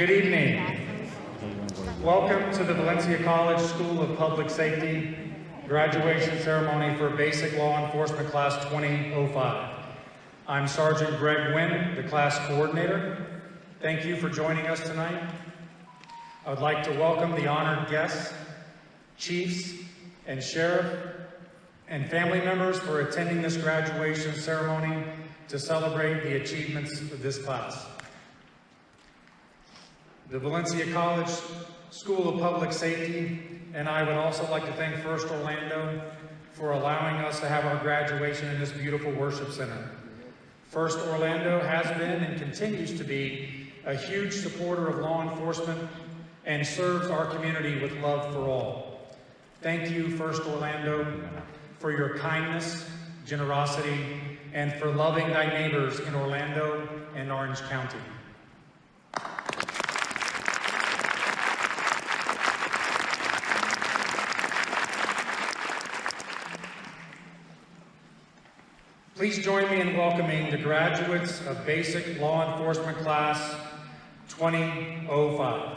Good evening. Welcome to the Valencia College School of Public Safety graduation ceremony for Basic Law Enforcement Class 2005. I'm Sergeant Greg Wynn, the class coordinator. Thank you for joining us tonight. I would like to welcome the honored guests, chiefs, and sheriff, and family members for attending this graduation ceremony to celebrate the achievements of this class. The Valencia College School of Public Safety and I would also like to thank First Orlando for allowing us to have our graduation in this beautiful worship center. First Orlando has been and continues to be a huge supporter of law enforcement and serves our community with love for all. Thank you, First Orlando, for your kindness, generosity, and for loving thy neighbors in Orlando and Orange County. Please join me in welcoming the graduates of Basic Law Enforcement Class 2005.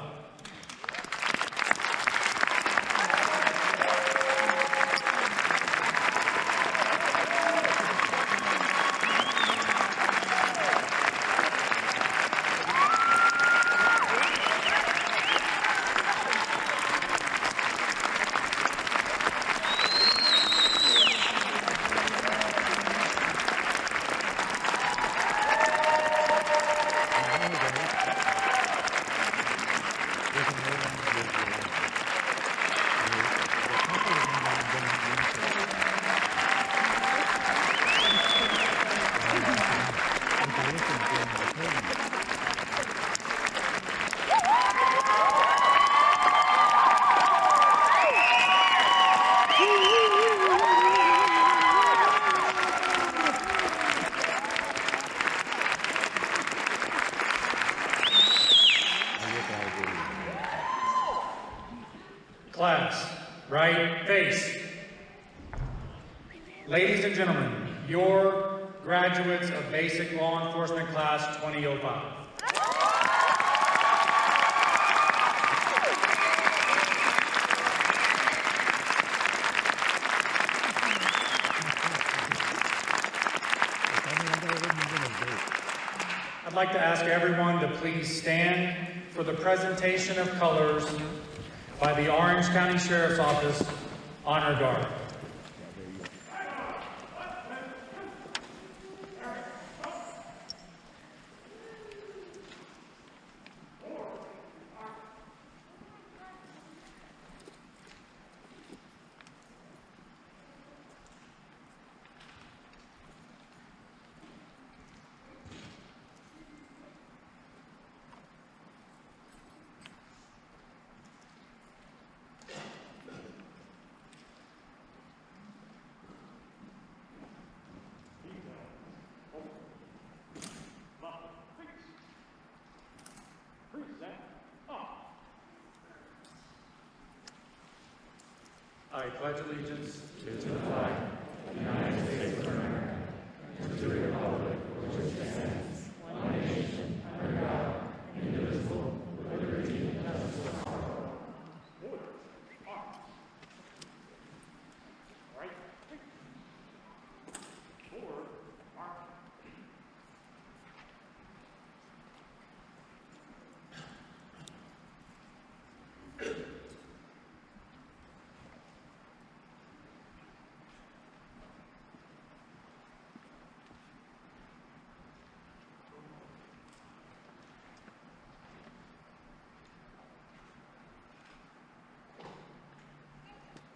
Class, right face. Ladies and gentlemen, your graduates of Basic Law Enforcement Class 2005. I'd like to ask everyone to please stand for the presentation of colors by the Orange County Sheriff's Office Honor Guard. I pledge allegiance to the flag of the United States of America and to the republic for which it stands, one nation, under God, indivisible, with liberty and justice for all. Order. Arms. Right. Forward. Arms.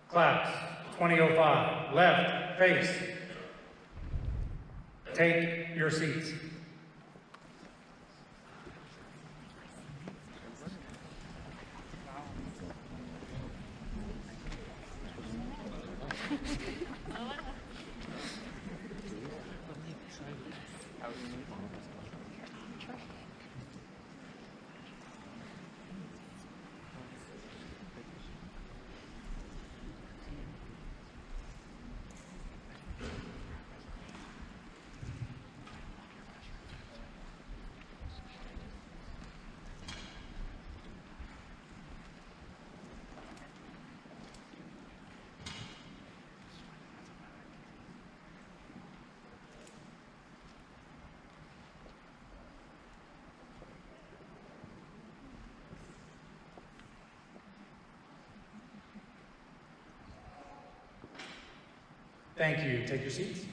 Class 2005, left face. Take your seats. Thank you. Take your seats.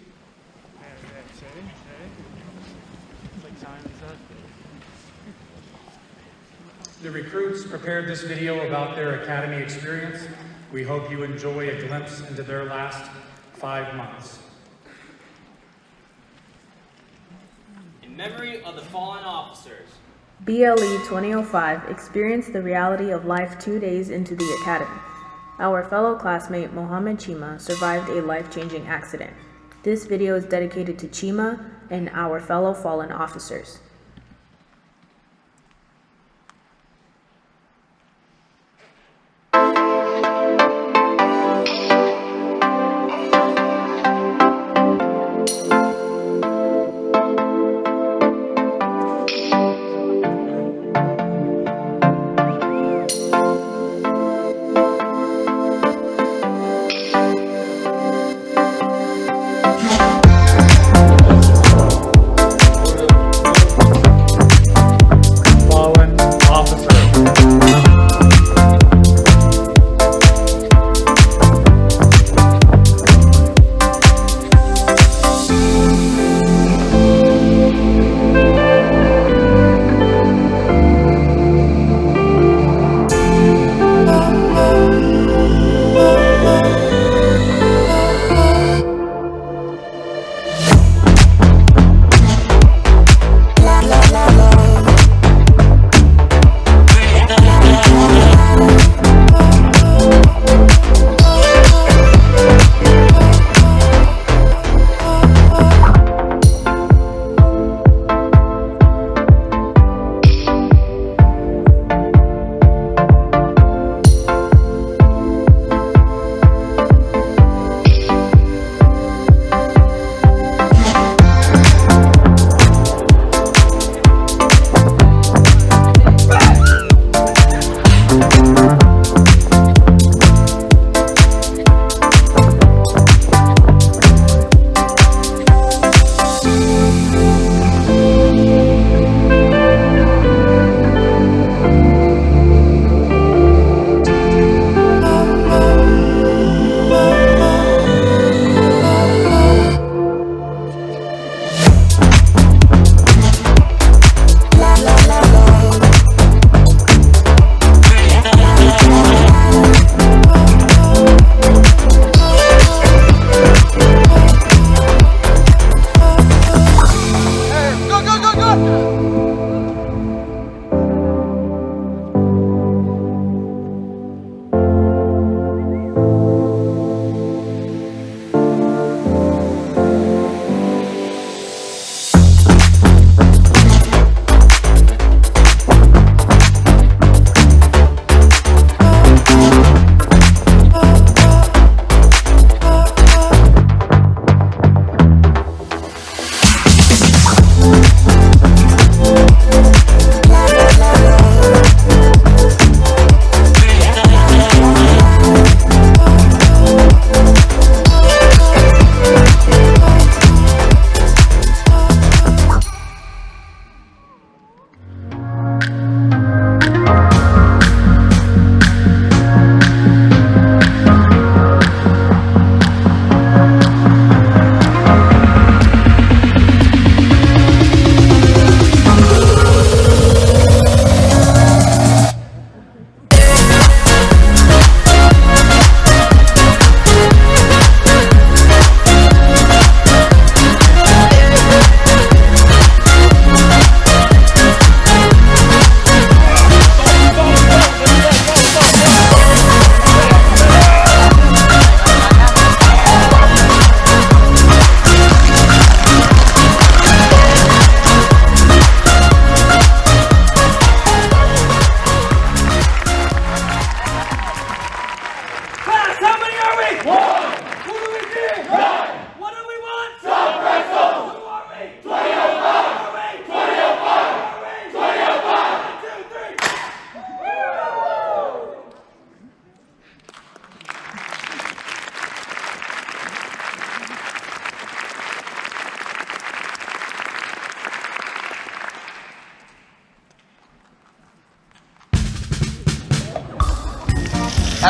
The recruits prepared this video about their academy experience. We hope you enjoy a glimpse into their last 5 months. In memory of the fallen officers. BLE 2005 experienced the reality of life 2 days into the academy. Our fellow classmate Mohammed Chima survived a life-changing accident. This video is dedicated to Chima and our fellow fallen officers. Fallen officer.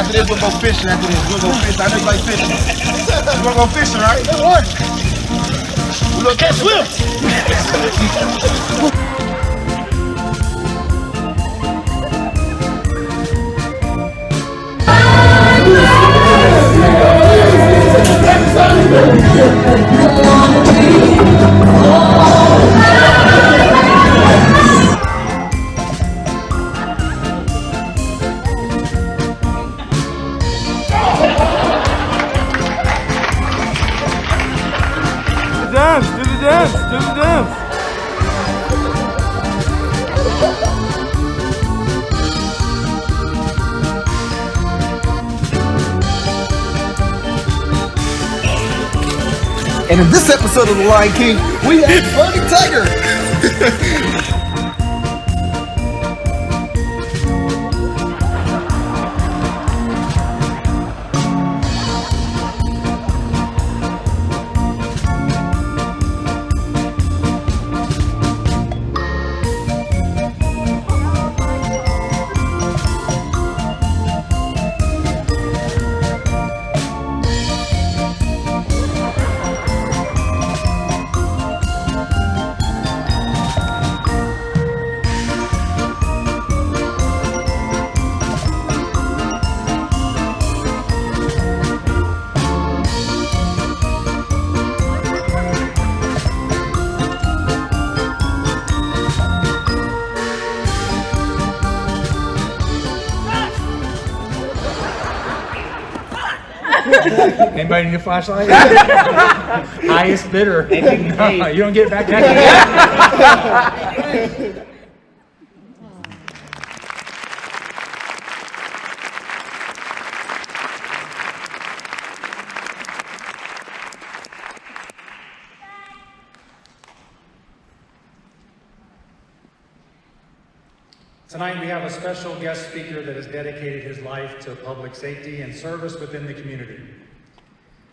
After this, we'll go fishing. After this, we'll go fishing. I just like fishing. You wanna go fishing, right? Come on. We're gonna catch swim. Dance, do the dance, do the dance. And in this episode of The Lion King, we have Bunny Tiger. Anybody need a flashlight? Highest bidder. No, you don't get it back. Tonight we have a special guest speaker that has dedicated his life to public safety and service within the community.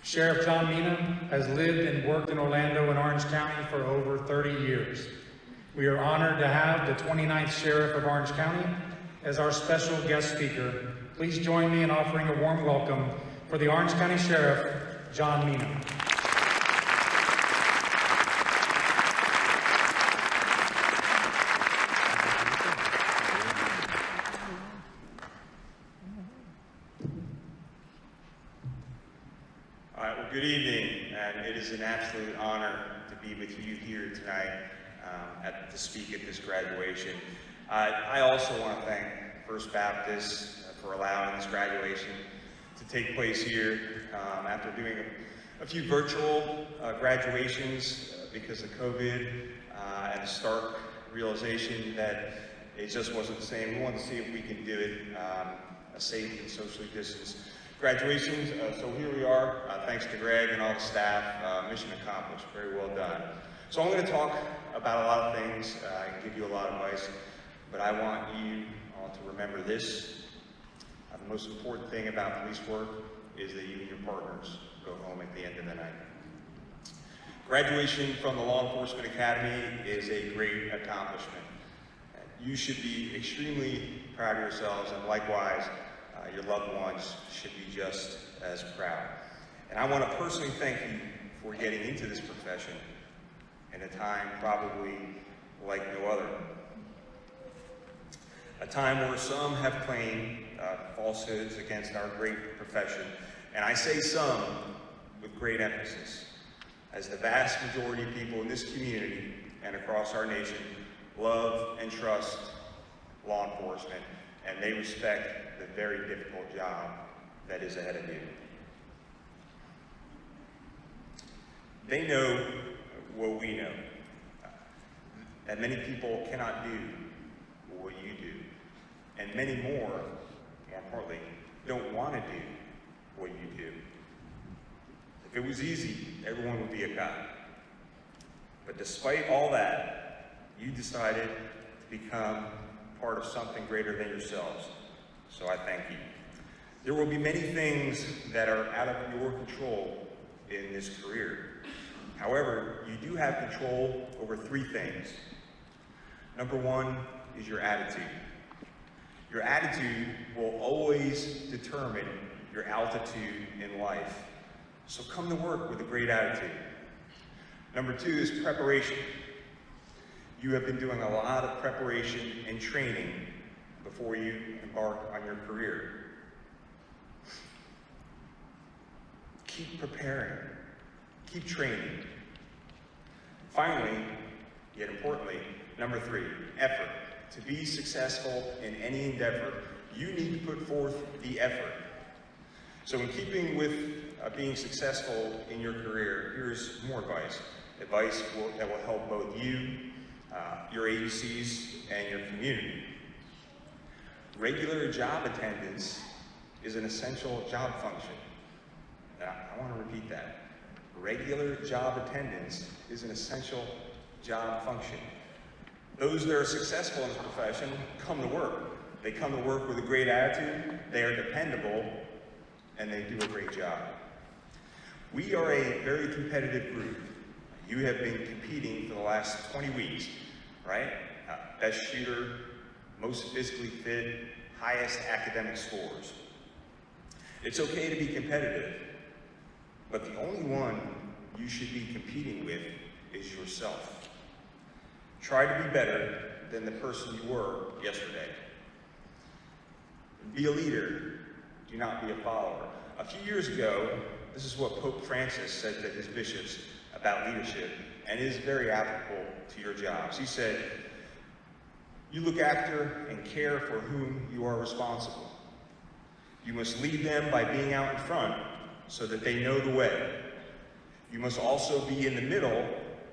Sheriff John Mina has lived and worked in Orlando and Orange County for over 30 years. We are honored to have the 29th Sheriff of Orange County as our special guest speaker. Please join me in offering a warm welcome for the Orange County Sheriff, John Mina. Good evening, and it is an absolute honor to be with you here tonight to speak at this graduation. I also want to thank First Baptist for allowing this graduation to take place here after doing a few virtual graduations because of COVID and the stark realization that it just wasn't the same. We wanted to see if we can do it a safe and socially distanced graduations, so here we are, thanks to Greg and all the staff, mission accomplished, very well done. So I'm going to talk about a lot of things, and give you a lot of advice, but I want you all to remember this. The most important thing about police work is that you and your partners go home at the end of the night. Graduation from the Law Enforcement Academy is a great accomplishment. You should be extremely proud of yourselves, and likewise, your loved ones should be just as proud. And I want to personally thank you for getting into this profession in a time probably like no other. A time where some have claimed falsehoods against our great profession. And I say some with great emphasis, as the vast majority of people in this community and across our nation love and trust law enforcement, and they respect the very difficult job that is ahead of you. They know what we know, that many people cannot do what you do, and many more importantly, don't want to do what you do. If it was easy, everyone would be a cop. But despite all that, you decided to become part of something greater than yourselves. So I thank you. There will be many things that are out of your control in this career. However, you do have control over three things. Number one is your attitude. Your attitude will always determine your altitude in life. So come to work with a great attitude. Number 2 is preparation. You have been doing a lot of preparation and training before you embark on your career. Keep preparing, keep training. Finally, yet importantly, number 3, effort. To be successful in any endeavor, you need to put forth the effort. So in keeping with being successful in your career, here's more advice. Advice that will help both you, your agencies, and your community. Regular job attendance is an essential job function. I want to repeat that. Regular job attendance is an essential job function. Those that are successful in this profession come to work. They come to work with a great attitude, they are dependable, and they do a great job. We are a very competitive group. You have been competing for the last 20 weeks, right? Best shooter, most physically fit, highest academic scores. It's okay to be competitive, but the only one you should be competing with is yourself. Try to be better than the person you were yesterday. Be a leader, do not be a follower. A few years ago, this is what Pope Francis said to his bishops about leadership, and it is very applicable to your jobs. He said, you look after and care for whom you are responsible. You must lead them by being out in front so that they know the way. You must also be in the middle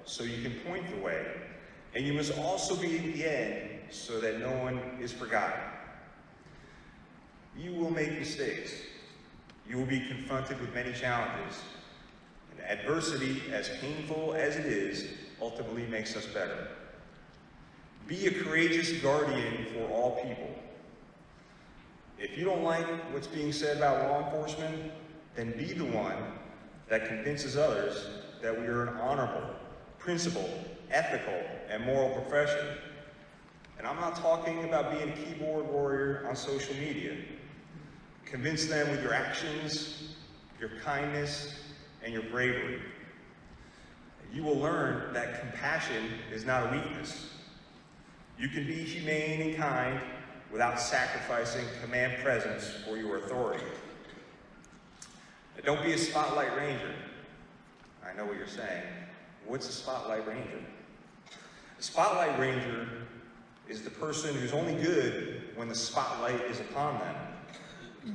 so you can point the way. And you must also be at the end so that no one is forgotten. You will make mistakes. You will be confronted with many challenges. And adversity, as painful as it is, ultimately makes us better. Be a courageous guardian for all people. If you don't like what's being said about law enforcement, then be the one that convinces others that we are an honorable, principled, ethical, and moral profession. And I'm not talking about being a keyboard warrior on social media. Convince them with your actions, your kindness, and your bravery. You will learn that compassion is not a weakness. You can be humane and kind without sacrificing command presence or your authority. Don't be a spotlight ranger. I know what you're saying. What's a spotlight ranger? A spotlight ranger is the person who's only good when the spotlight is upon them.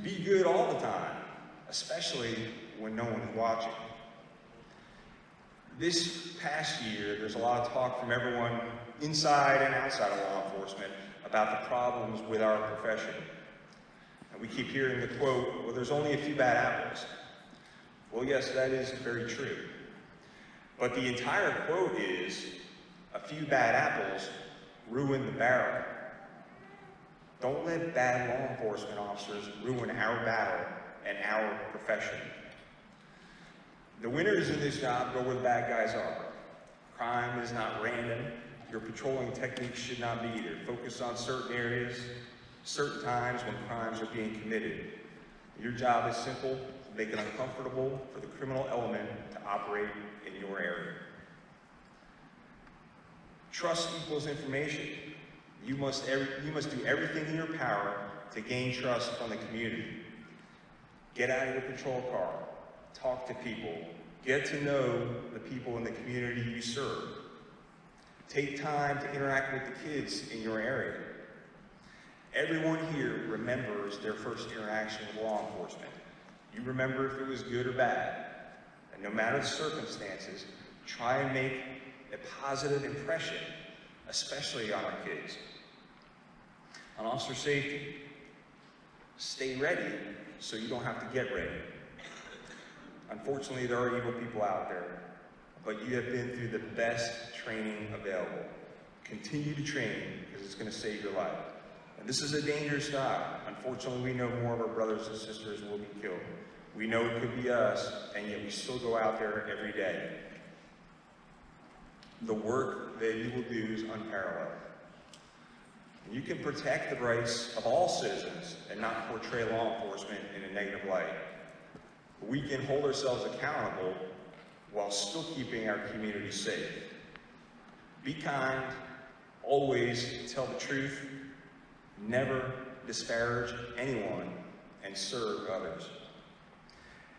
Be good all the time, especially when no one is watching. This past year, there's a lot of talk from everyone inside and outside of law enforcement about the problems with our profession. And we keep hearing the quote, well, there's only a few bad apples. Well, yes, that is very true. But the entire quote is, a few bad apples ruin the barrel. Don't let bad law enforcement officers ruin our battle and our profession. The winners in this job go where the bad guys are. Crime is not random. Your patrolling techniques should not be either. Focus on certain areas, certain times when crimes are being committed. Your job is simple, make it uncomfortable for the criminal element to operate in your area. Trust equals information. You must do everything in your power to gain trust from the community. Get out of your patrol car, talk to people, get to know the people in the community you serve. Take time to interact with the kids in your area. Everyone here remembers their first interaction with law enforcement. You remember if it was good or bad. And no matter the circumstances, try and make a positive impression, especially on our kids. On officer safety, stay ready so you don't have to get ready. Unfortunately, there are evil people out there, but you have been through the best training available. Continue to train because it's going to save your life. And this is a dangerous job. Unfortunately, we know more of our brothers and sisters will be killed. We know it could be us, and yet we still go out there every day. The work that you will do is unparalleled. You can protect the rights of all citizens and not portray law enforcement in a negative light. We can hold ourselves accountable while still keeping our community safe. Be kind, always tell the truth, never disparage anyone, and serve others.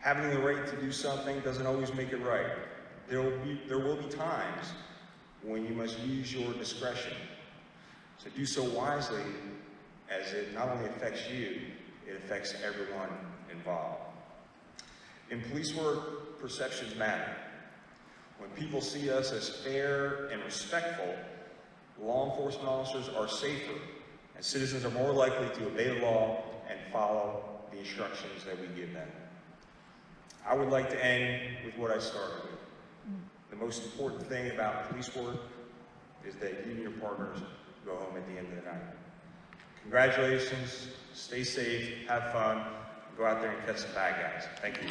Having the right to do something doesn't always make it right. There will be times when you must use your discretion. So do so wisely, as it not only affects you, it affects everyone involved. In police work, perceptions matter. When people see us as fair and respectful, law enforcement officers are safer, and citizens are more likely to obey the law and follow the instructions that we give them. I would like to end with what I started with. The most important thing about police work is that you and your partners go home at the end of the night. Congratulations, stay safe, have fun, go out there and catch some bad guys. Thank you.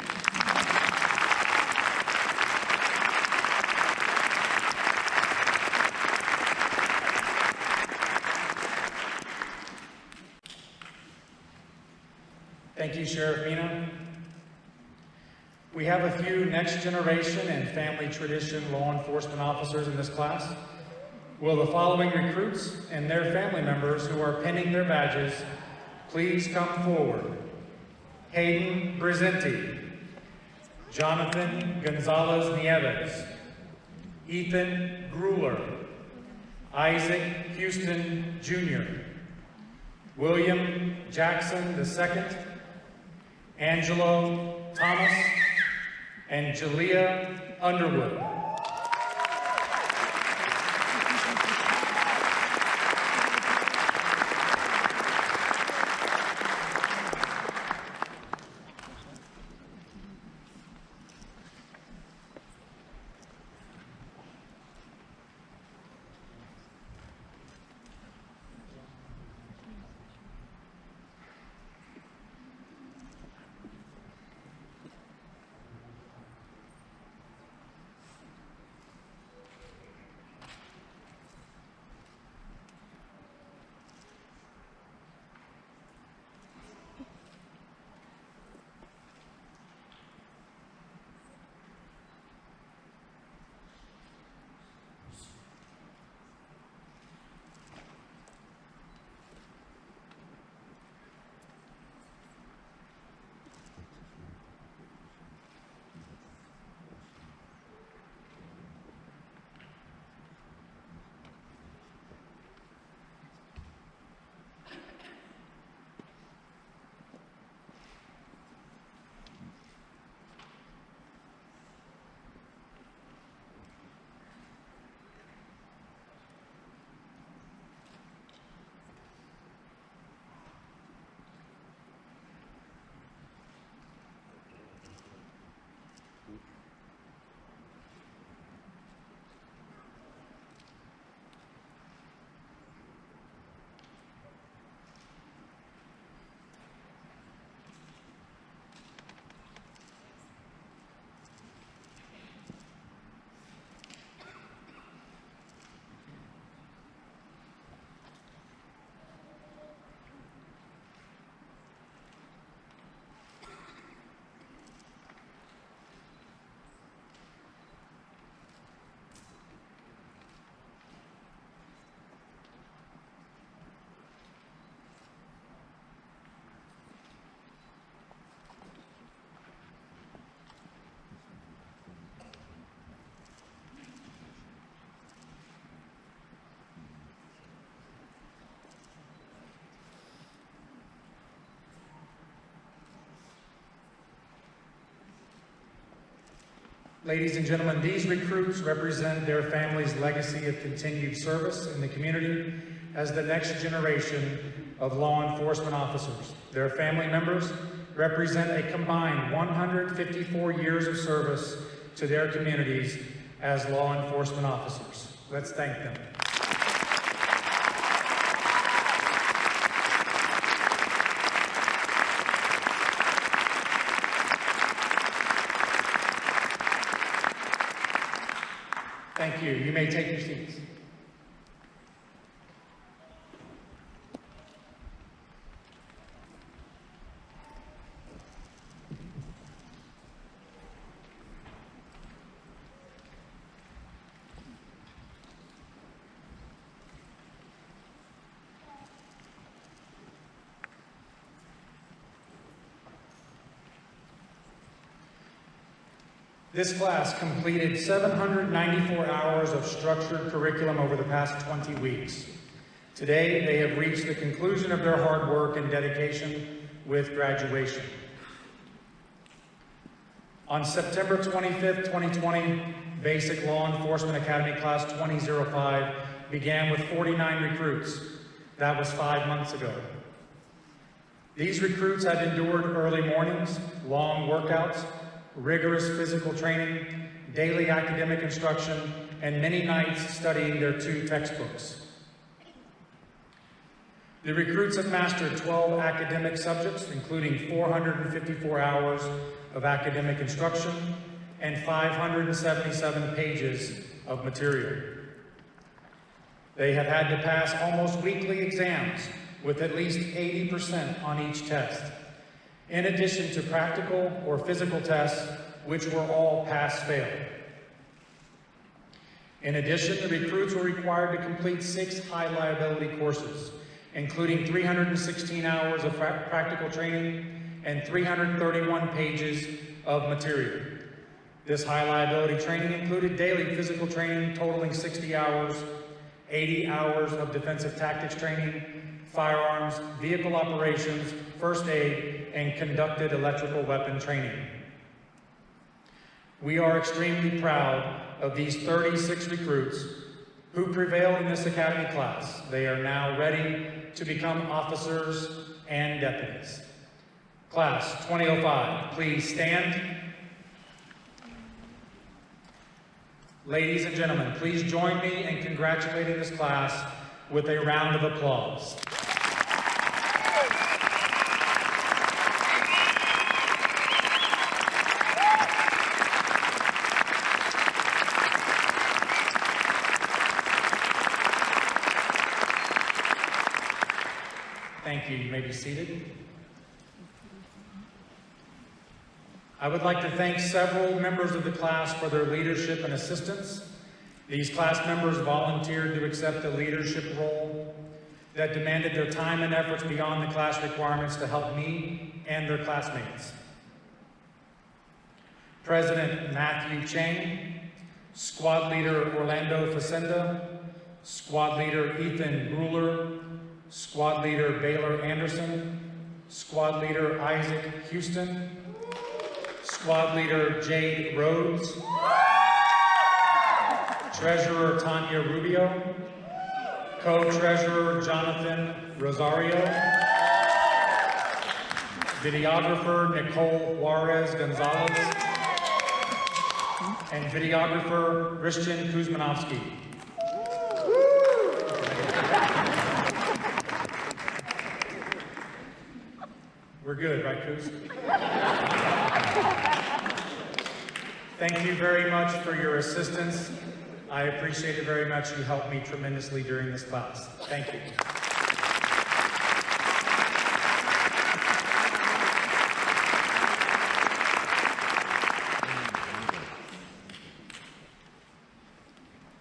Thank you, Sheriff Mina. We have a few next generation and family tradition law enforcement officers in this class. Will the following recruits and their family members who are pinning their badges please come forward? Hayden Brizenti, Jonathan Gonzalez Nieves, Ethan Gruler, Isaac Houston Jr., William Jackson II, Angelo Thomas, and Jalea Underwood. Ladies and gentlemen, these recruits represent their family's legacy of continued service in the community as the next generation of law enforcement officers. Their family members represent a combined 154 years of service to their communities as law enforcement officers. Let's thank them. Thank you. You may take your seats. This class completed 794 hours of structured curriculum over the past 20 weeks. Today, they have reached the conclusion of their hard work and dedication with graduation. On September 25th, 2020, Basic Law Enforcement Academy Class 2005 began with 49 recruits. That was 5 months ago. These recruits had endured early mornings, long workouts, rigorous physical training, daily academic instruction, and many nights studying their 2 textbooks. The recruits have mastered 12 academic subjects, including 454 hours of academic instruction and 577 pages of material. They have had to pass almost weekly exams with at least 80% on each test, in addition to practical or physical tests, which were all pass-fail. In addition, the recruits were required to complete 6 high-liability courses, including 316 hours of practical training and 331 pages of material. This high-liability training included daily physical training totaling 60 hours, 80 hours of defensive tactics training, firearms, vehicle operations, first aid, and conducted electrical weapon training. We are extremely proud of these 36 recruits who prevailed in this academy class. They are now ready to become officers and deputies. Class 2005, please stand. Ladies and gentlemen, please join me in congratulating this class with a round of applause. Thank you. You may be seated. I would like to thank several members of the class for their leadership and assistance. These class members volunteered to accept a leadership role that demanded their time and efforts beyond the class requirements to help me and their classmates. President Matthew Chang, Squad Leader Orlando Facenda, Squad Leader Ethan Grueller, Squad Leader Baylor Anderson, Squad Leader Isaac Houston, Squad Leader Jade Rhodes, Treasurer Tanya Rubio, Co-Treasurer Jonathan Rosario, Videographer Nicole Juarez Gonzalez, and Videographer Christian Kuzmanovsky. We're good, right, Kuz? Thank you very much for your assistance. I appreciate it very much. You helped me tremendously during this class. Thank you.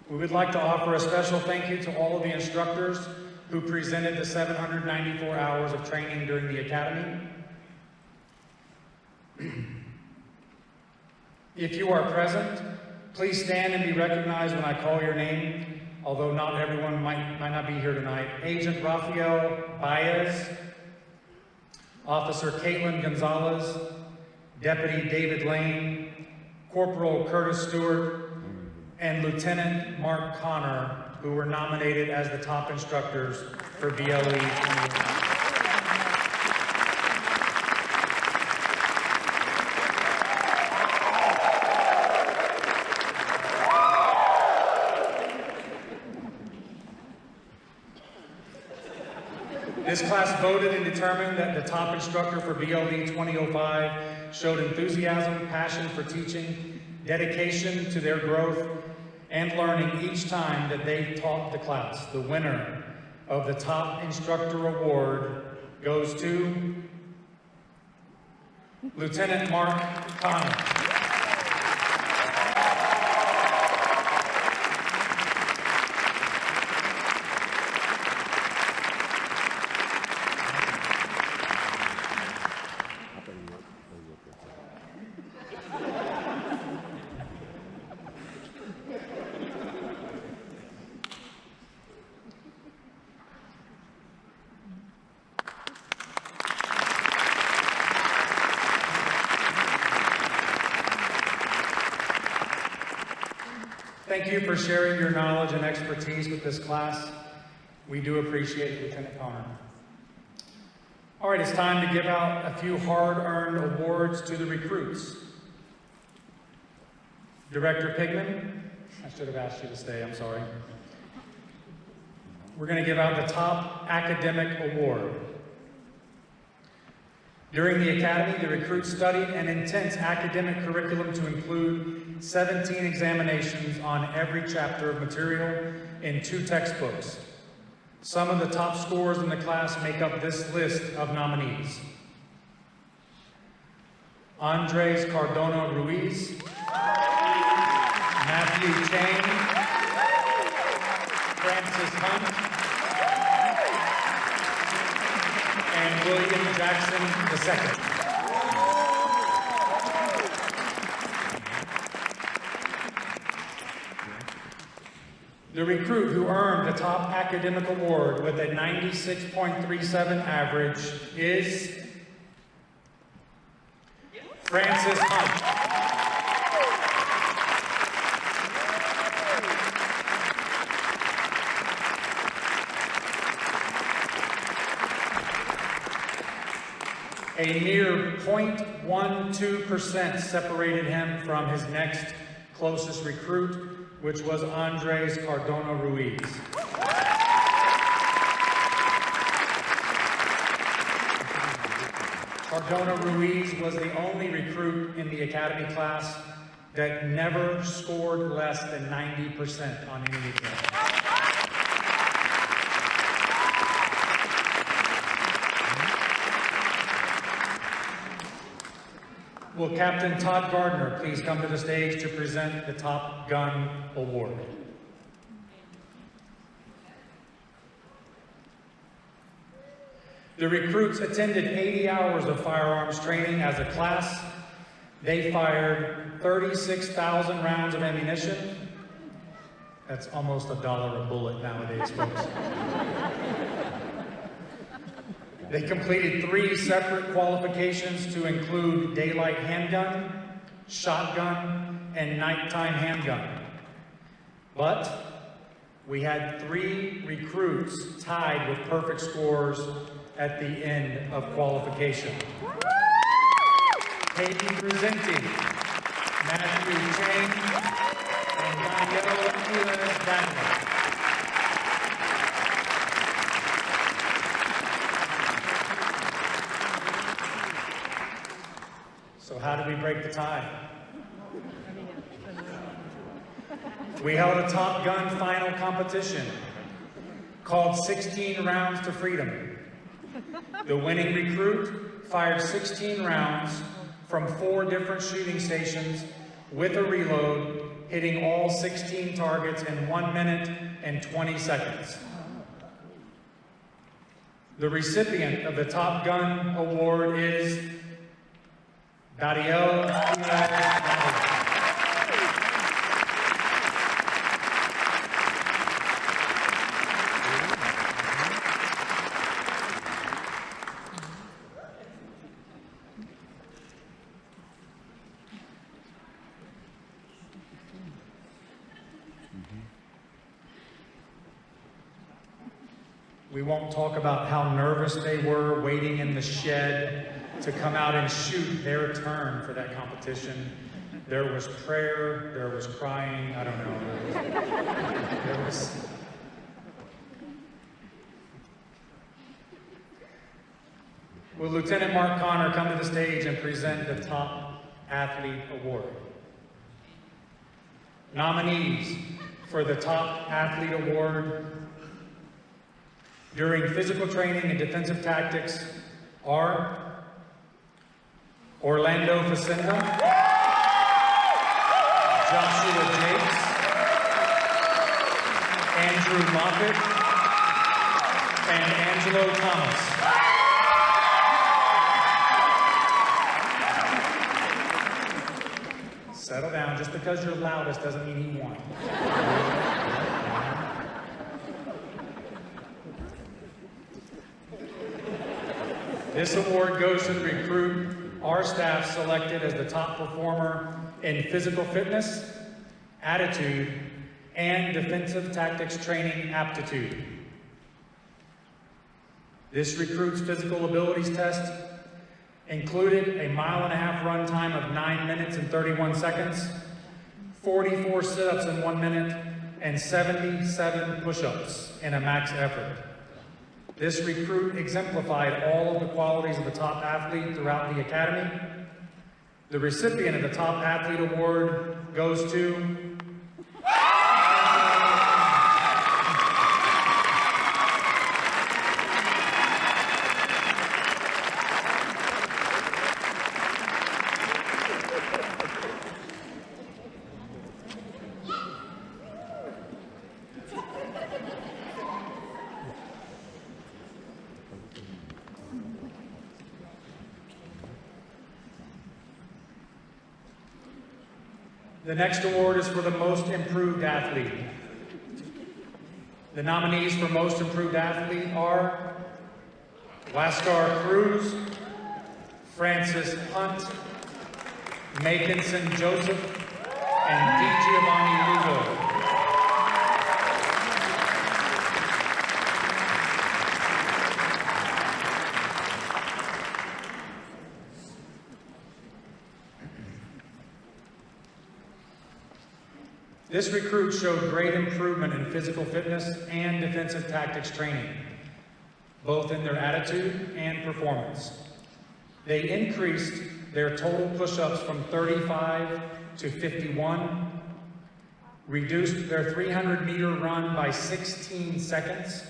We would like to offer a special thank you to all of the instructors who presented the 794 hours of training during the academy. If you are present, please stand and be recognized when I call your name, although not everyone might not be here tonight. Agent Rafael Baez, Officer Caitlin Gonzalez, Deputy David Lane, Corporal Curtis Stewart, and Lieutenant Mark Connor, who were nominated as the top instructors for BLE. This class voted and determined that the top instructor for BLE 2005 showed enthusiasm, passion for teaching, dedication to their growth, and learning each time that they taught the class. The winner of the top instructor award goes to Lieutenant Mark Connor. Thank you for sharing your knowledge and expertise with this class. We do appreciate it, Lieutenant Connor. All right, it's time to give out a few hard-earned awards to the recruits. Director Pigman, I should have asked you to stay, I'm sorry. We're going to give out the top academic award. During the academy, the recruits studied an intense academic curriculum to include 17 examinations on every chapter of material in 2 textbooks. Some of the top scorers in the class make up this list of nominees. Andres Cardona Ruiz, Matthew Chang, Francis Hunt, and William Jackson II. The recruit who earned the top academic award with a 96.37 average is Francis Hunt. A mere 0.12% separated him from his next closest recruit, which was Andres Cardona Ruiz. Cardona Ruiz was the only recruit in the academy class that never scored less than 90% on any exam. Will Captain Todd Gardner please come to the stage to present the Top Gun Award? The recruits attended 80 hours of firearms training as a class. They fired 36,000 rounds of ammunition. That's almost $1 a bullet nowadays, folks. They completed 3 separate qualifications to include daylight handgun, shotgun, and nighttime handgun. But we had 3 recruits tied with perfect scores at the end of qualification. Hayden presenting Matthew Chang and Danielle Daniel. So how did we break the tie? We held a Top Gun final competition called 16 Rounds to Freedom. The winning recruit fired 16 rounds from 4 different shooting stations with a reload, hitting all 16 targets in 1 minute and 20 seconds. The recipient of the Top Gun Award is Dariel. We won't talk about how nervous they were waiting in the shed to come out and shoot their turn for that competition. There was prayer, there was crying, I don't know. There was... Will Lieutenant Mark Connor come to the stage and present the Top Athlete Award? Nominees for the Top Athlete Award during physical training and defensive tactics are Orlando Facenda, Joshua Jakes, Andrew Moffitt, and Angelo Thomas. Settle down. Just because you're loudest doesn't mean he won. This award goes to the recruit our staff selected as the top performer in physical fitness, attitude, and defensive tactics training aptitude. This recruit's physical abilities test included a 1.5 mile run time of 9 minutes and 31 seconds, 44 sit-ups in 1 minute, and 77 push-ups in a max effort. This recruit exemplified all of the qualities of a top athlete throughout the academy. The recipient of the Top Athlete Award goes to The next award is for the Most Improved Athlete. The nominees for Most Improved Athlete are Lascar Cruz, Francis Hunt, Makinson Joseph, and DiGiovanni Lugo. This recruit showed great improvement in physical fitness and defensive tactics training, both in their attitude and performance. They increased their total push-ups from 35 to 51, reduced their 300-meter run by 16 seconds,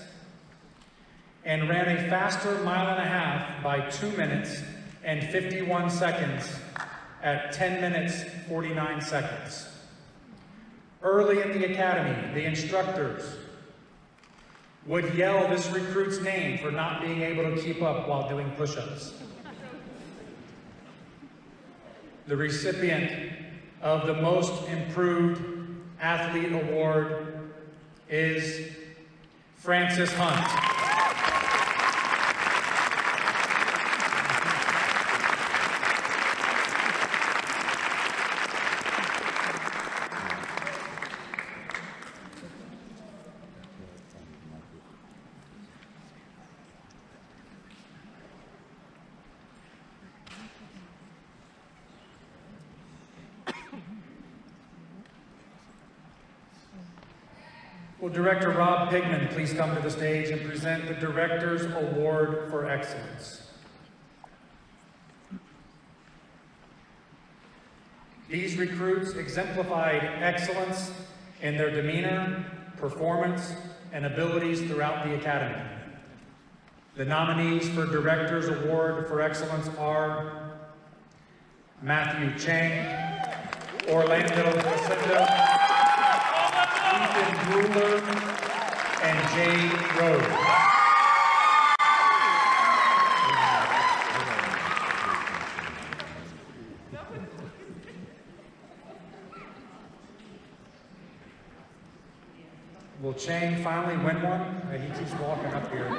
and ran a faster 1.5 miles by 2 minutes and 51 seconds at 10 minutes, 49 seconds. Early in the academy, the instructors would yell this recruit's name for not being able to keep up while doing push-ups. The recipient of the Most Improved Athlete Award is Francis Hunt. Will Director Rob Pigman please come to the stage and present the Director's Award for Excellence. These recruits exemplified excellence in their demeanor, performance, and abilities throughout the academy. The nominees for Director's Award for Excellence are Matthew Chang, Orlando Jacinto, Ethan Ruler, and Jade Rhodes. Will Chang finally win one? He keeps walking up here.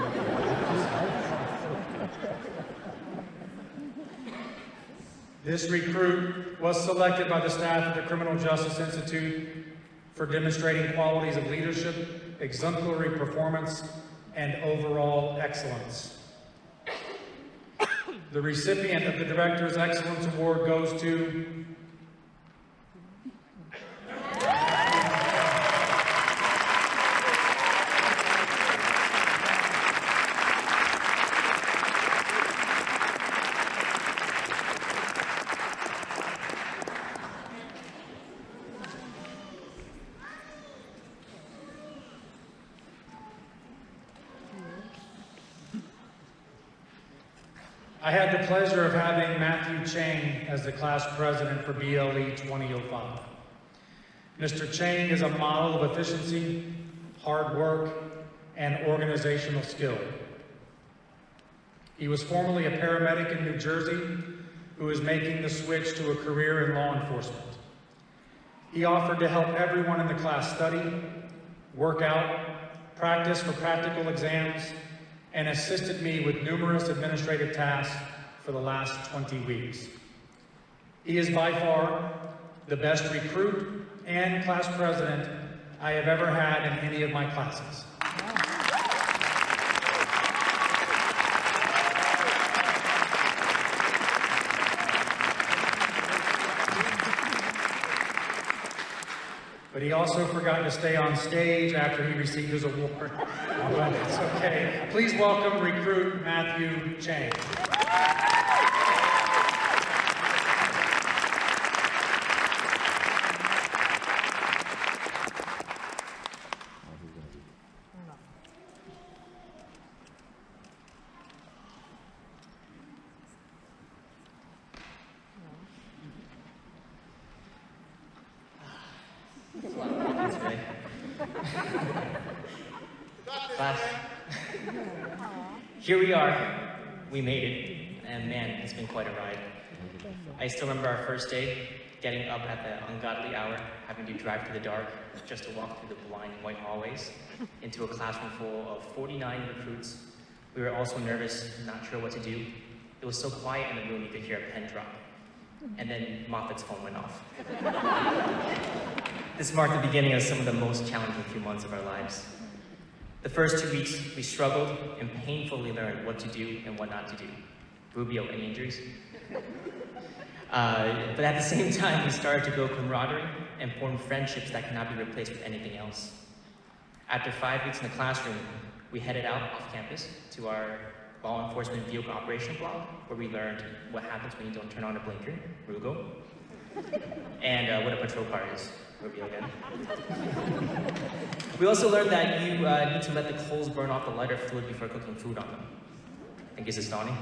This recruit was selected by the staff of the Criminal Justice Institute for demonstrating qualities of leadership, exemplary performance, and overall excellence. The recipient of the Director's Excellence Award goes to I had the pleasure of having Matthew Chang as the class president for BLE 2005. Mr. Chang is a model of efficiency, hard work, and organizational skill. He was formerly a paramedic in New Jersey who is making the switch to a career in law enforcement. He offered to help everyone in the class study, work out, practice for practical exams, and assisted me with numerous administrative tasks for the last 20 weeks. He is by far the best recruit and class president I have ever had in any of my classes. But he also forgot to stay on stage after he received his award. But it's okay. Please welcome recruit Matthew Chang. Class, here we are. We made it, and man, it's been quite a ride. I still remember our first day, getting up at the ungodly hour, having to drive through the dark just to walk through the blind white hallways into a classroom full of 49 recruits. We were also nervous, not sure what to do. It was so quiet in the room you could hear a pen drop. And then Moffat's phone went off. This marked the beginning of some of the most challenging few months of our lives. The first 2 weeks, we struggled and painfully learned what to do and what not to do. Rubio, any injuries? But at the same time, we started to build camaraderie and form friendships that cannot be replaced with anything else. After 5 weeks in the classroom, we headed out off campus to our law enforcement vehicle operation block, where we learned what happens when you don't turn on a blinker, Rugo, and what a patrol car is, Rubio again. We also learned that you need to let the coals burn off the lighter fluid before cooking food on them. I guess it's dawning.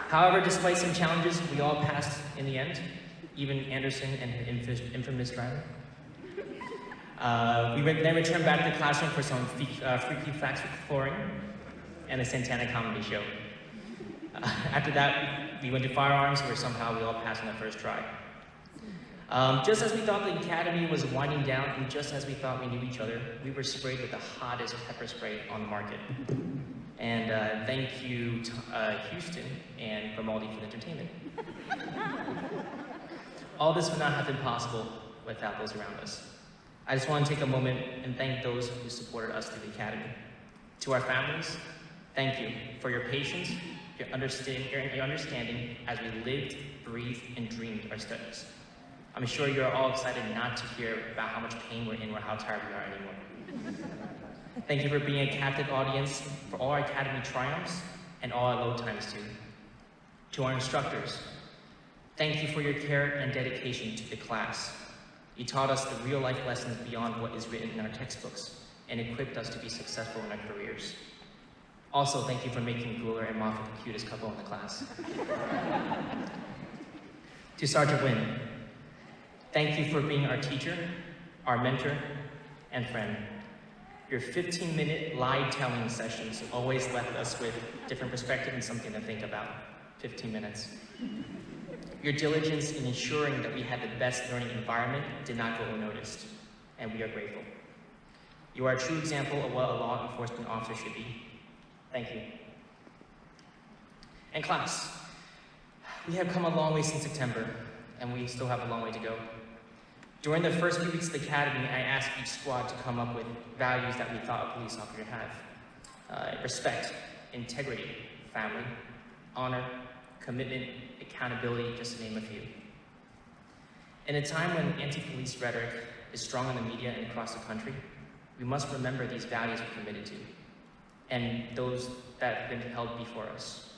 However, despite some challenges, we all passed in the end, even Anderson and his infamous driver. We then returned back to the classroom for some freaky facts with chlorine and a Santana comedy show. After that, we went to firearms, where somehow we all passed on the first try. Just as we thought the academy was winding down, and just as we thought we knew each other, we were sprayed with the hottest pepper spray on the market. And thank you to Houston and Grimaldi for the entertainment. All this would not have been possible without those around us. I just want to take a moment and thank those who supported us through the academy. To our families, thank you for your patience, your understanding as we lived, breathed, and dreamed our studies. I'm sure you're all excited not to hear about how much pain we're in or how tired we are anymore. Thank you for being a captive audience for all our academy triumphs and all our low times too. To our instructors, thank you for your care and dedication to the class. You taught us the real life lessons beyond what is written in our textbooks and equipped us to be successful in our careers. Also, thank you for making Grueller and Moffat the cutest couple in the class. To Sergeant Wynn, thank you for being our teacher, our mentor, and friend. Your 15-minute lie-telling sessions always left us with different perspective and something to think about. 15 minutes. Your diligence in ensuring that we had the best learning environment did not go unnoticed, and we are grateful. You are a true example of what a law enforcement officer should be. Thank you. And class, we have come a long way since September, and we still have a long way to go. During the first few weeks of the academy, I asked each squad to come up with values that we thought a police officer should have. Respect, integrity, family, honor, commitment, accountability, just to name a few. In a time when anti-police rhetoric is strong in the media and across the country, we must remember these values we're committed to, and those that have been held before us.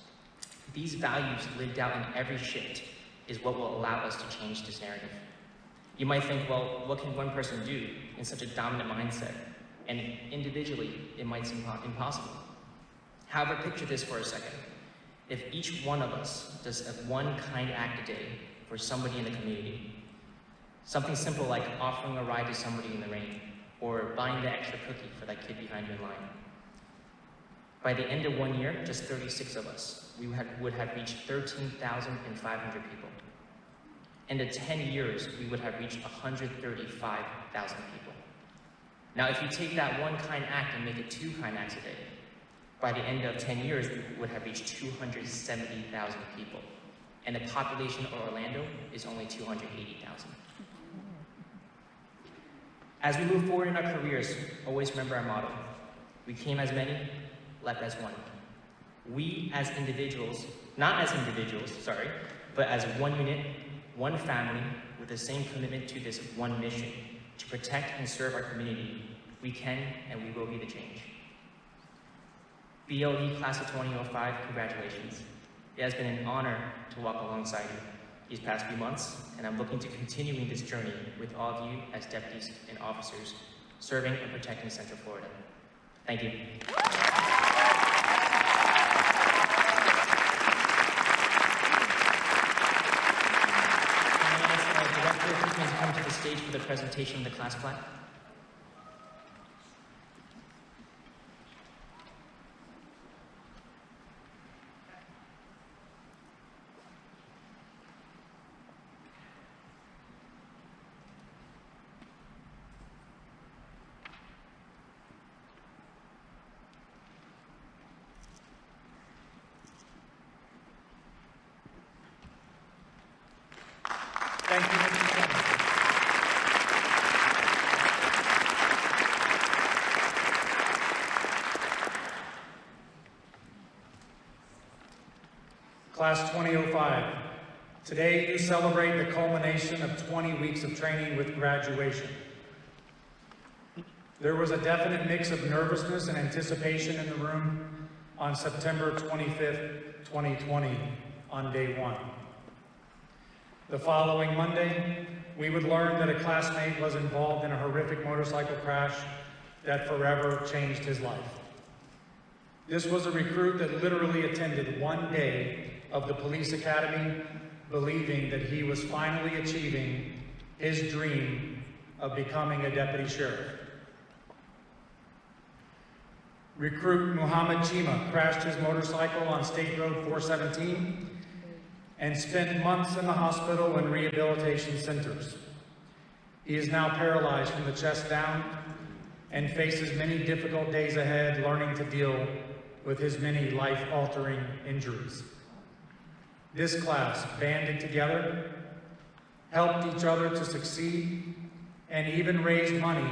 These values lived out in every shift is what will allow us to change this narrative. You might think, well, what can one person do in such a dominant mindset? And individually, it might seem impossible. However, picture this for a second. If each one of us does one kind act a day for somebody in the community, something simple like offering a ride to somebody in the rain, or buying the extra cookie for that kid behind you in line. By the end of 1 year, just 36 of us, we would have reached 13,500 people. And in 10 years, we would have reached 135,000 people. Now, if you take that one kind act and make it 2 kind acts a day, by the end of 10 years, we would have reached 270,000 people. And the population of Orlando is only 280,000. As we move forward in our careers, always remember our motto. We came as many, left as one. We as individuals, not as individuals, sorry, but as one unit, one family, with the same commitment to this one mission, to protect and serve our community, we can and we will be the change. BLE Class of 2005, congratulations. It has been an honor to walk alongside you these past few months, and I'm looking to continuing this journey with all of you as deputies and officers, serving and protecting Central Florida. Thank you. Director, if you can come to the stage for the presentation of the class plaque. Thank you, Mr. Chairman. Class 2005, today you celebrate the culmination of 20 weeks of training with graduation. There was a definite mix of nervousness and anticipation in the room on September 25th, 2020, on day one. The following Monday, we would learn that a classmate was involved in a horrific motorcycle crash that forever changed his life. This was a recruit that literally attended one day of the police academy, believing that he was finally achieving his dream of becoming a deputy sheriff. Recruit Muhammad Chima crashed his motorcycle on State Road 417 and spent months in the hospital and rehabilitation centers. He is now paralyzed from the chest down and faces many difficult days ahead learning to deal with his many life-altering injuries. This class banded together, helped each other to succeed, and even raised money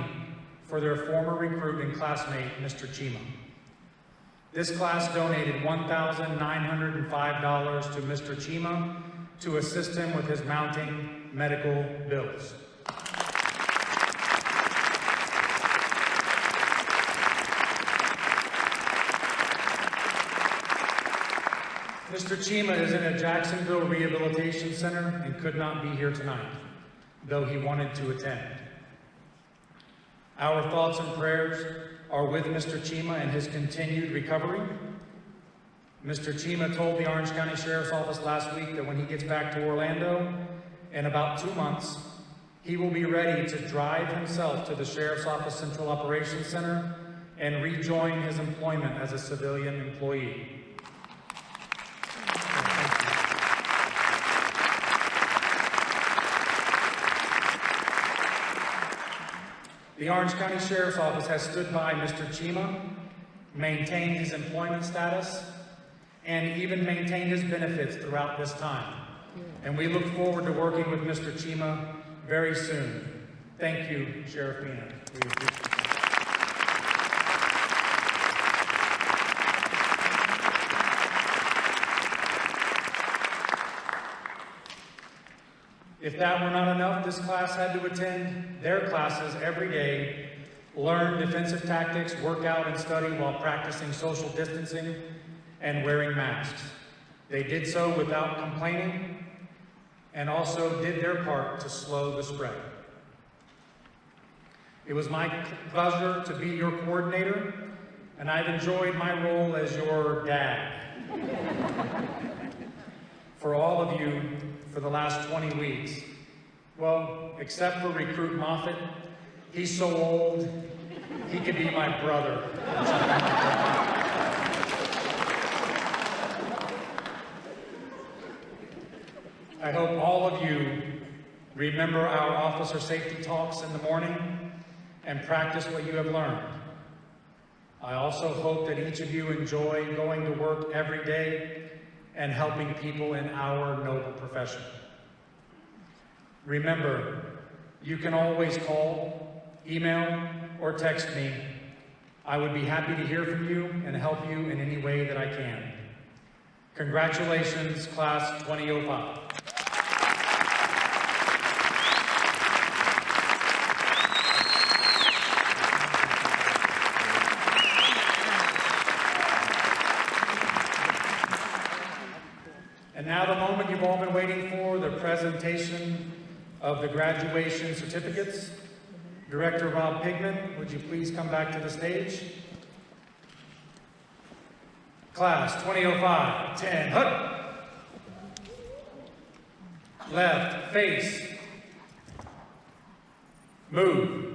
for their former recruit and classmate, Mr. Chima. This class donated $1,905 to Mr. Chima to assist him with his mounting medical bills. Mr. Chima is in a Jacksonville Rehabilitation Center and could not be here tonight, though he wanted to attend. Our thoughts and prayers are with Mr. Chima and his continued recovery. Mr. Chima told the Orange County Sheriff's Office last week that when he gets back to Orlando in about 2 months, he will be ready to drive himself to the Sheriff's Office Central Operations Center and rejoin his employment as a civilian employee. The Orange County Sheriff's Office has stood by Mr. Chima, maintained his employment status, and even maintained his benefits throughout this time. And we look forward to working with Mr. Chima very soon. Thank you, Sheriff Mina. We appreciate it. If that were not enough, this class had to attend their classes every day, learn defensive tactics, work out and study while practicing social distancing and wearing masks. They did so without complaining and also did their part to slow the spread. It was my pleasure to be your coordinator, and I've enjoyed my role as your dad. For all of you, for the last 20 weeks. Well, except for Recruit Moffitt, he's so old, he could be my brother. I hope all of you remember our officer safety talks in the morning and practice what you have learned. I also hope that each of you enjoy going to work every day and helping people in our noble profession. Remember, you can always call email, or text me. I would be happy to hear from you and help you in any way that I can. Congratulations, Class 2005. And now the moment you've all been waiting for, the presentation of the graduation certificates. Director Rob Pigman, would you please come back to the stage? Class 2005, 10, hut. Left, face. Move.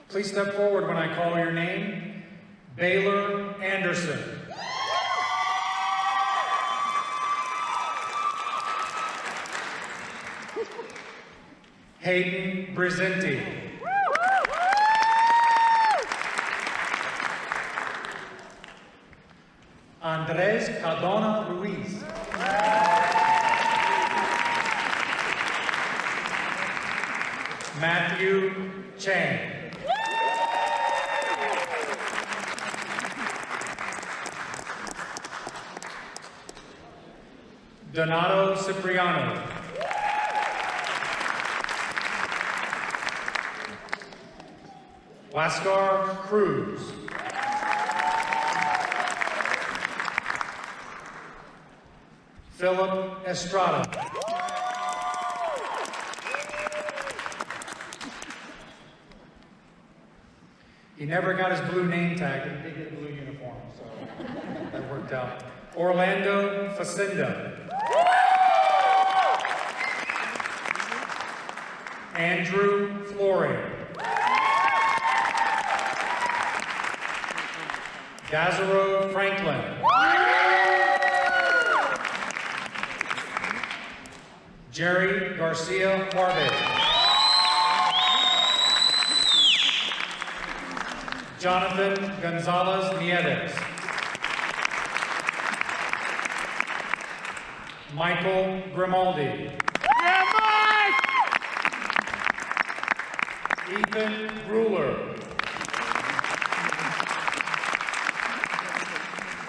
Please step forward when I call your name. Baylor Anderson. Hayden Brizenti. Andres Cardona Ruiz. Matthew Chang. Donato Cipriano. Huáscar Cruz. Philip Estrada. He never got his blue name tag, but he did get a blue uniform, so that worked out. Orlando Facinda. Andrew Flory. Gazaro Franklin. Jerry Garcia Barbe. Jonathan Gonzalez Nieves. Michael Grimaldi. Ethan Ruler.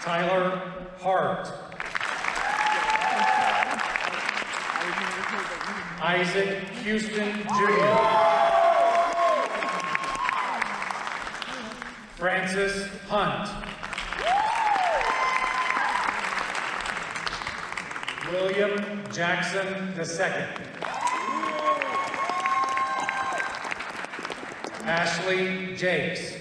Tyler Hart. Isaac Houston Jr. Francis Hunt. William Jackson II. Ashley Jakes.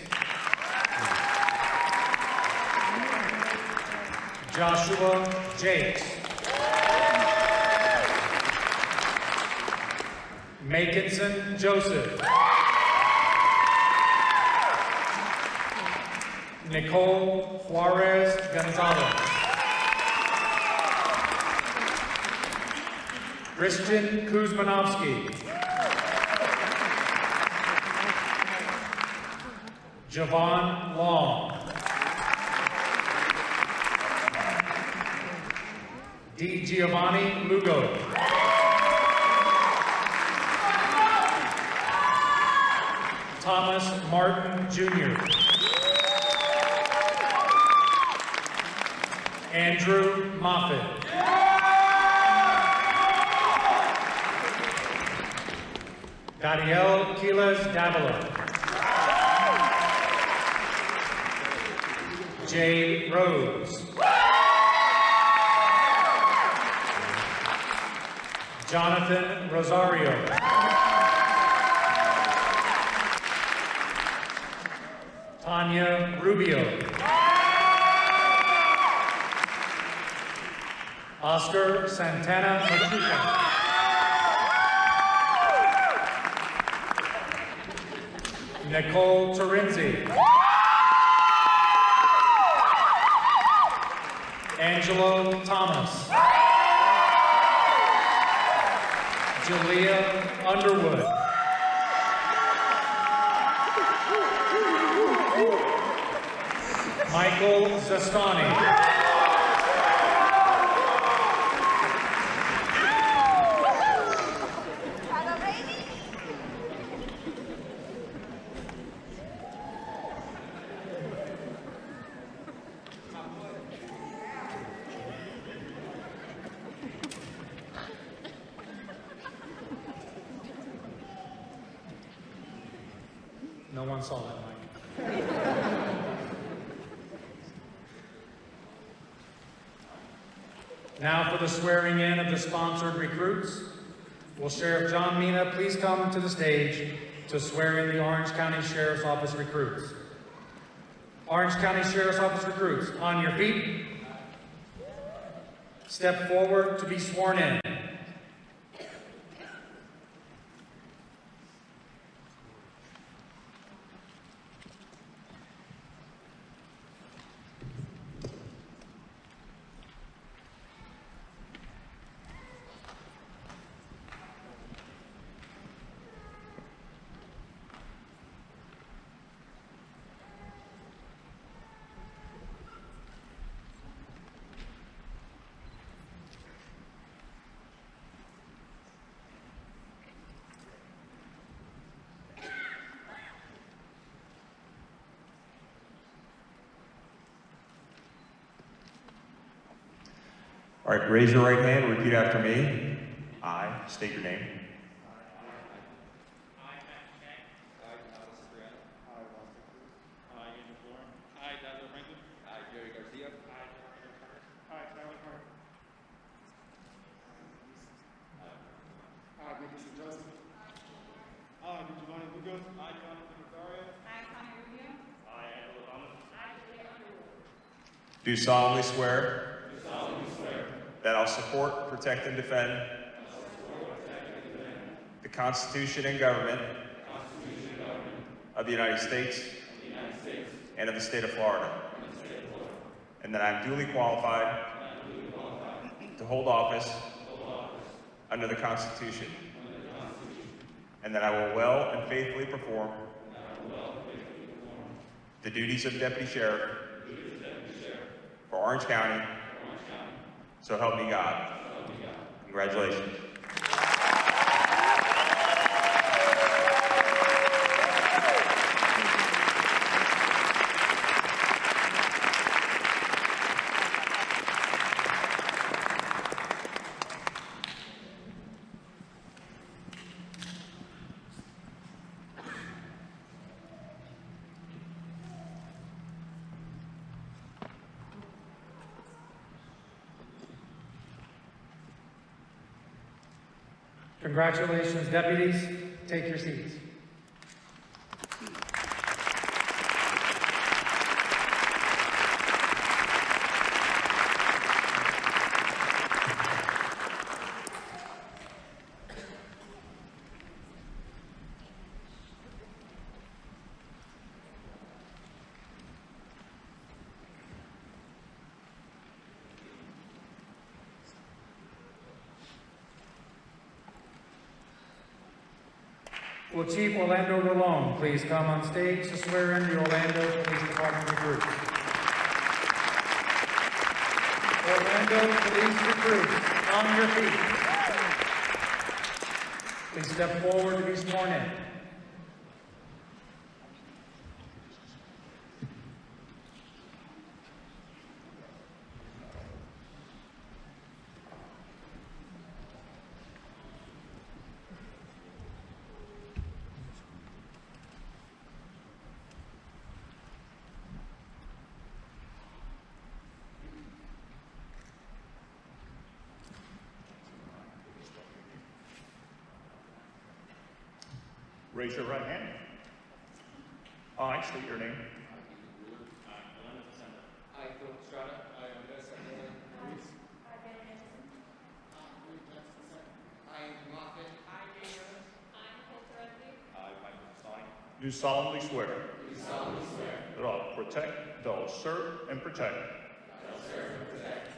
Joshua Jakes. Makinson Joseph. Nicole Juarez Gonzalez. Christian Kuzmanovsky. Javon Long. D. Giovanni Lugo. Thomas Martin Jr. Andrew Moffitt. Dariel Quiles Davila. Jay Rhodes. Jonathan Rosario. Tanya Rubio. Oscar Santana Machuca. Nicole Terenzi. Angelo Thomas. Jalea Underwood. Michael Zastani. No one saw that, Mike. Now for the swearing in of the sponsored recruits. Will Sheriff John Mina please come to the stage to swear in the Orange County Sheriff's Office recruits. Orange County Sheriff's Office recruits, on your feet. Step forward to be sworn in. All right, raise your right hand, repeat after me. I state your name. Do solemnly swear that I'll support, protect, and defend the Constitution and government of the United States and of the state of Florida, and that I am duly qualified to hold office under the Constitution, and that I will well and faithfully perform the duties of Deputy Sheriff for Orange County. So help me God. Congratulations. Congratulations, deputies. Take your seats. Will Chief Orlando Rolón please come on stage to swear in the Orlando Police Department recruits? Orlando Police recruits, on your feet. Please step forward to be sworn in. Raise your right hand. I state your name. Do solemnly swear. That I will protect, that I will serve and protect.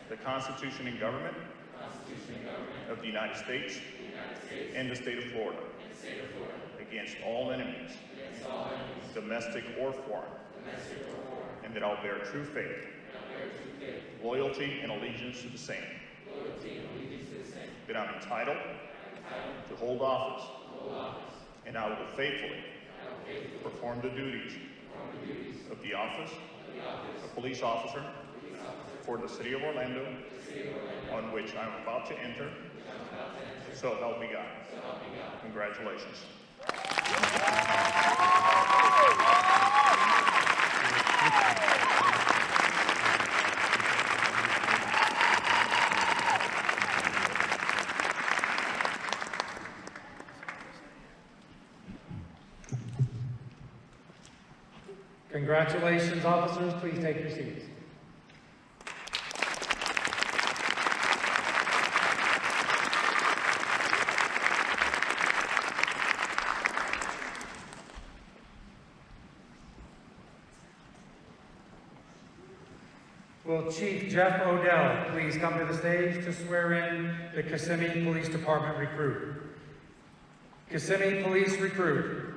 the Constitution and government of the United States and the state of Florida against all enemies, domestic or foreign, and that I'll bear true faith, loyalty, and allegiance to the same, that I'm entitled to hold office, and I will faithfully perform the duties of the office of police officer for the city of Orlando, on which I am about to enter. So help me God. Congratulations. Congratulations, officers. Please take your seats. Will Chief Jeff Odell please come to the stage to swear in the Kissimmee Police Department recruit? Kissimmee Police Recruit,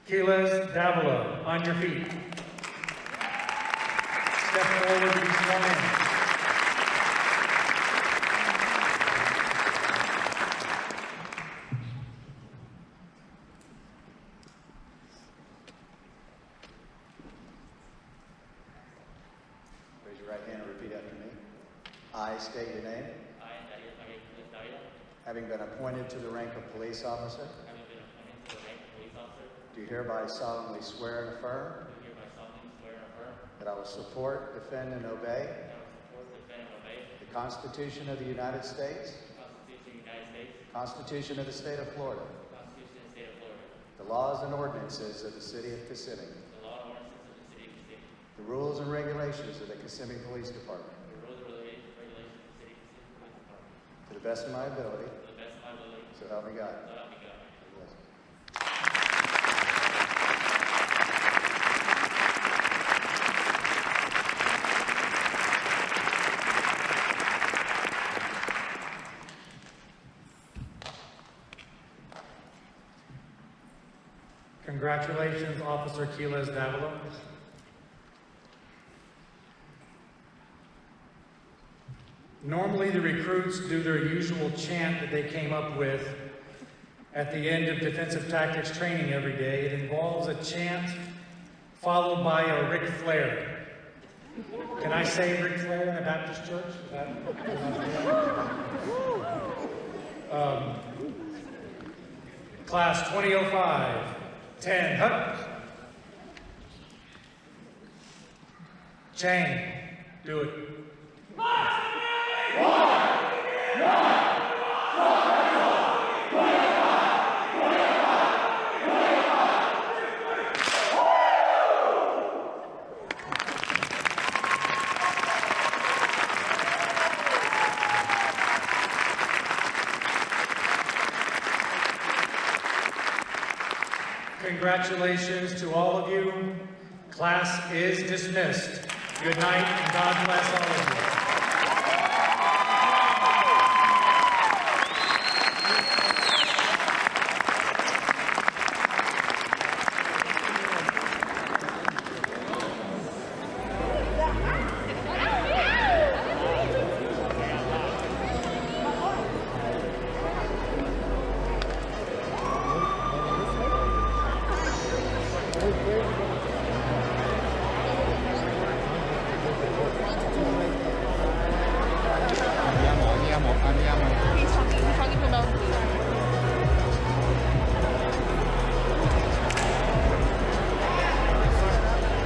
Keelis Davila, on your feet. Step forward to be sworn in. Raise your right hand and repeat after me. I state your name. Having been appointed to the rank of police officer, do hereby solemnly swear and affirm that I will support, defend, and obey the Constitution of the United States, the Constitution of the State of Florida, the laws and ordinances of the City of Kissimmee, the rules and regulations of the Kissimmee Police Department, to the best of my ability, so help me God. Congratulations, Officer Keelis Davila. Normally, the recruits do their usual chant that they came up with at the end of defensive tactics training every day. It involves a chant followed by a Ric Flair. Can I say Ric Flair in the Baptist church? Is that, Class 2005, 10, hup. Chain, do it. Congratulations to all of you. Class is dismissed. Good night and God bless all of you.